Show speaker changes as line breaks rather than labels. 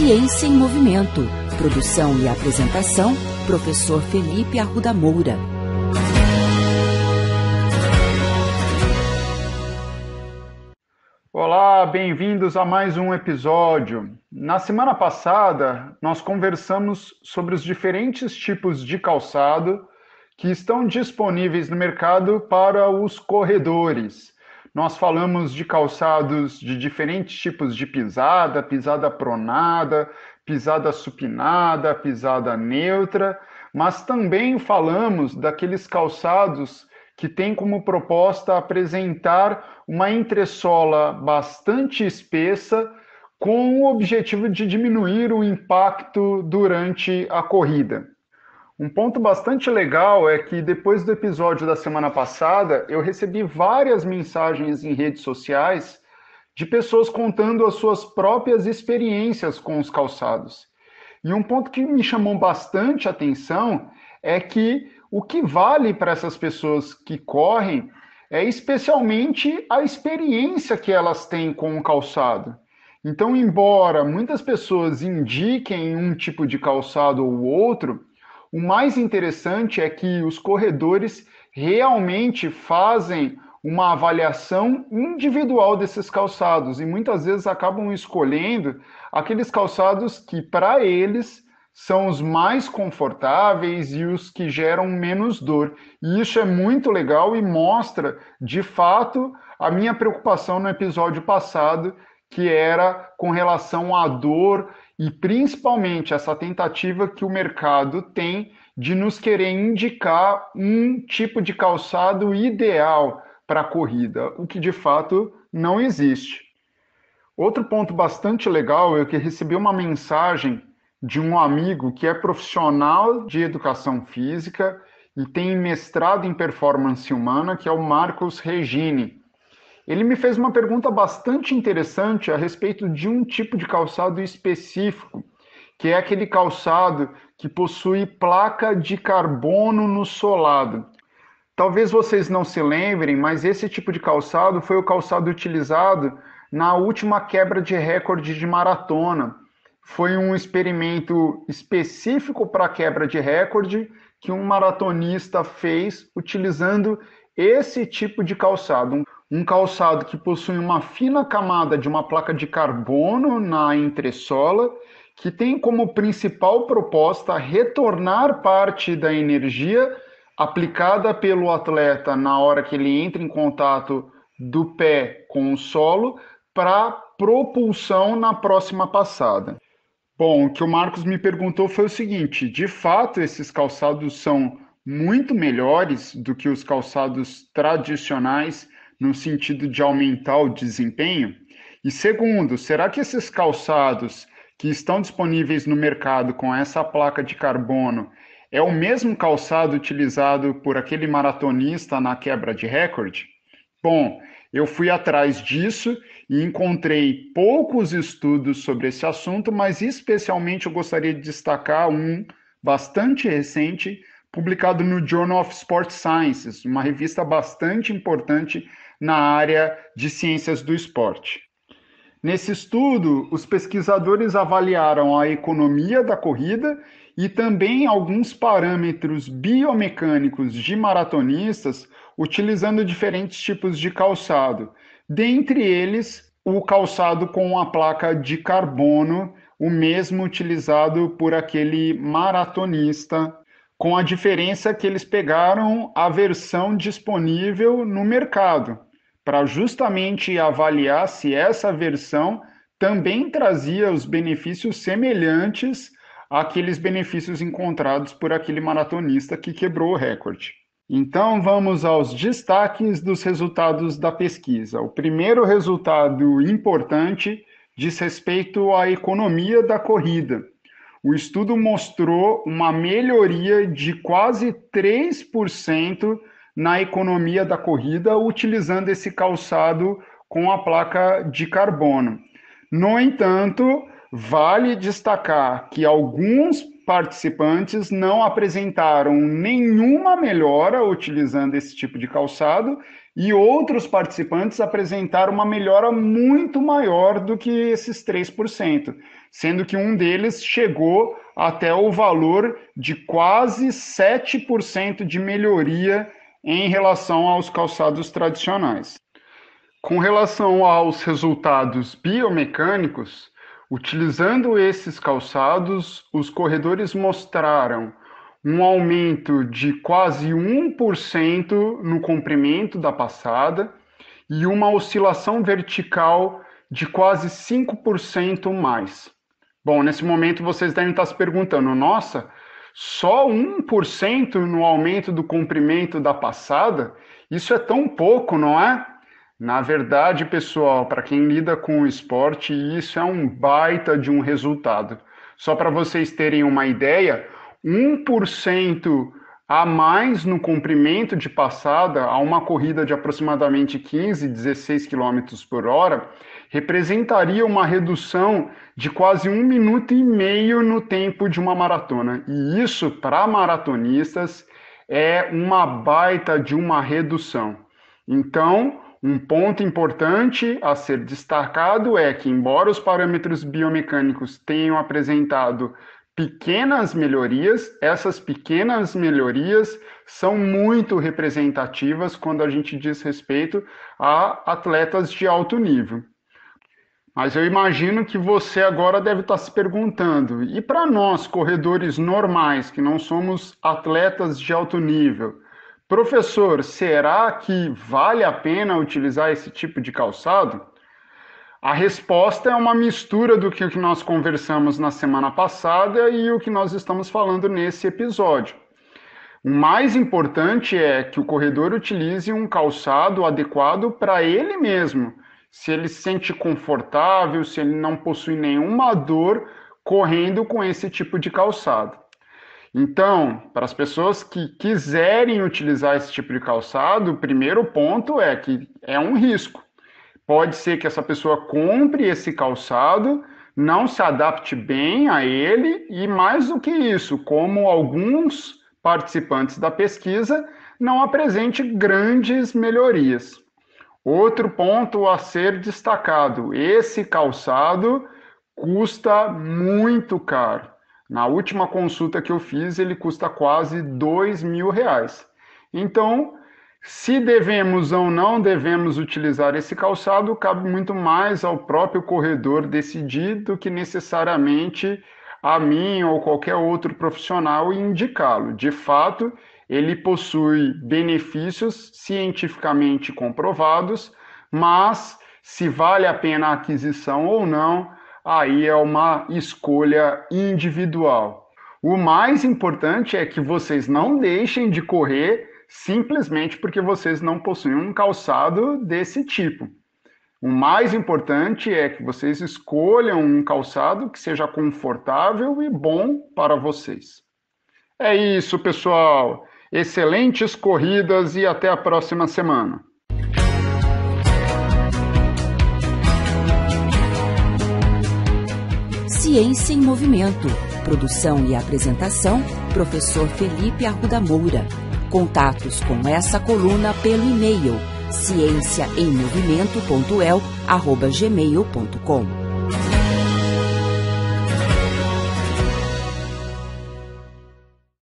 Ciência em Movimento. Produção e apresentação, professor Felipe Arruda Moura.
Olá, bem-vindos a mais um episódio. Na semana passada, nós conversamos sobre os diferentes tipos de calçado que estão disponíveis no mercado para os corredores. Nós falamos de calçados de diferentes tipos de pisada, pisada pronada, pisada supinada, pisada neutra, mas também falamos daqueles calçados que têm como proposta apresentar uma entressola bastante espessa com o objetivo de diminuir o impacto durante a corrida. Um ponto bastante legal é que depois do episódio da semana passada, eu recebi várias mensagens em redes sociais de pessoas contando as suas próprias experiências com os calçados. E um ponto que me chamou bastante atenção é que o que vale para essas pessoas que correm é especialmente a experiência que elas têm com o calçado. Então, embora muitas pessoas indiquem um tipo de calçado ou outro, o mais interessante é que os corredores realmente fazem uma avaliação individual desses calçados e muitas vezes acabam escolhendo aqueles calçados que, para eles, são os mais confortáveis e os que geram menos dor. E isso é muito legal e mostra, de fato, a minha preocupação no episódio passado, que era com relação à dor e principalmente essa tentativa que o mercado tem de nos querer indicar um tipo de calçado ideal para a corrida, o que de fato não existe. Outro ponto bastante legal é que recebi uma mensagem de um amigo que é profissional de educação física e tem mestrado em performance humana, que é o Marcos Regini. Ele me fez uma pergunta bastante interessante a respeito de um tipo de calçado específico, que é aquele calçado que possui placa de carbono no solado. Talvez vocês não se lembrem, mas esse tipo de calçado foi o calçado utilizado na última quebra de recorde de maratona. Foi um experimento específico para quebra de recorde que um maratonista fez utilizando esse tipo de calçado. Um calçado que possui uma fina camada de uma placa de carbono na entressola, que tem como principal proposta retornar parte da energia aplicada pelo atleta na hora que ele entra em contato do pé com o solo para propulsão na próxima passada. Bom, o que o Marcos me perguntou foi o seguinte: de fato, esses calçados são muito melhores do que os calçados tradicionais no sentido de aumentar o desempenho? E segundo, será que esses calçados que estão disponíveis no mercado com essa placa de carbono é o mesmo calçado utilizado por aquele maratonista na quebra de recorde? Bom, eu fui atrás disso e encontrei poucos estudos sobre esse assunto, mas especialmente eu gostaria de destacar um bastante recente, publicado no Journal of Sport Sciences, uma revista bastante importante na área de ciências do esporte. Nesse estudo, os pesquisadores avaliaram a economia da corrida e também alguns parâmetros biomecânicos de maratonistas utilizando diferentes tipos de calçado. Dentre eles, o calçado com a placa de carbono, o mesmo utilizado por aquele maratonista, com a diferença que eles pegaram a versão disponível no mercado, para justamente avaliar se essa versão também trazia os benefícios semelhantes àqueles benefícios encontrados por aquele maratonista que quebrou o recorde. Então, vamos aos destaques dos resultados da pesquisa. O primeiro resultado importante diz respeito à economia da corrida. O estudo mostrou uma melhoria de quase 3% na economia da corrida utilizando esse calçado com a placa de carbono. No entanto, vale destacar que alguns participantes não apresentaram nenhuma melhora utilizando esse tipo de calçado e outros participantes apresentaram uma melhora muito maior do que esses 3%, sendo que um deles chegou até o valor de quase 7% de melhoria em relação aos calçados tradicionais. Com relação aos resultados biomecânicos, utilizando esses calçados, os corredores mostraram um aumento de quase 1% no comprimento da passada e uma oscilação vertical de quase 5% mais. Bom, nesse momento vocês devem estar se perguntando, nossa, só 1% no aumento do comprimento da passada? Isso é tão pouco, não é? Na verdade, pessoal, para quem lida com o esporte, isso é um baita de um resultado. Só para vocês terem uma ideia, 1% a mais no comprimento de passada a uma corrida de aproximadamente 15, 16 km por hora representaria uma redução de quase 1,5 minuto no tempo de uma maratona. E isso, para maratonistas, é uma baita de uma redução. Então, um ponto importante a ser destacado é que, embora os parâmetros biomecânicos tenham apresentado pequenas melhorias, essas pequenas melhorias são muito representativas quando a gente diz respeito a atletas de alto nível. Mas eu imagino que você agora deve estar se perguntando, e para nós, corredores normais, que não somos atletas de alto nível, professor, será que vale a pena utilizar esse tipo de calçado? A resposta é uma mistura do que nós conversamos na semana passada e o que nós estamos falando nesse episódio. O mais importante é que o corredor utilize um calçado adequado para ele mesmo. Se ele se sente confortável, se ele não possui nenhuma dor correndo com esse tipo de calçado. Então, para as pessoas que quiserem utilizar esse tipo de calçado, o primeiro ponto é que é um risco. Pode ser que essa pessoa compre esse calçado, não se adapte bem a ele e, mais do que isso, como alguns participantes da pesquisa, não apresente grandes melhorias. Outro ponto a ser destacado, esse calçado custa muito caro. Na última consulta que eu fiz, ele custa quase R$2.000. Então, se devemos ou não devemos utilizar esse calçado, cabe muito mais ao próprio corredor decidir do que necessariamente a mim ou qualquer outro profissional indicá-lo. De fato, ele possui benefícios cientificamente comprovados, mas se vale a pena a aquisição ou não, aí é uma escolha individual. O mais importante é que vocês não deixem de correr simplesmente porque vocês não possuem um calçado desse tipo. O mais importante é que vocês escolham um calçado que seja confortável e bom para vocês. É isso, pessoal. Excelentes corridas e até a próxima semana.
Ciência em Movimento. Produção e apresentação, professor Felipe Arruda Moura. Contatos com essa coluna pelo e-mail ciênciaemmovimento.el@gmail.com.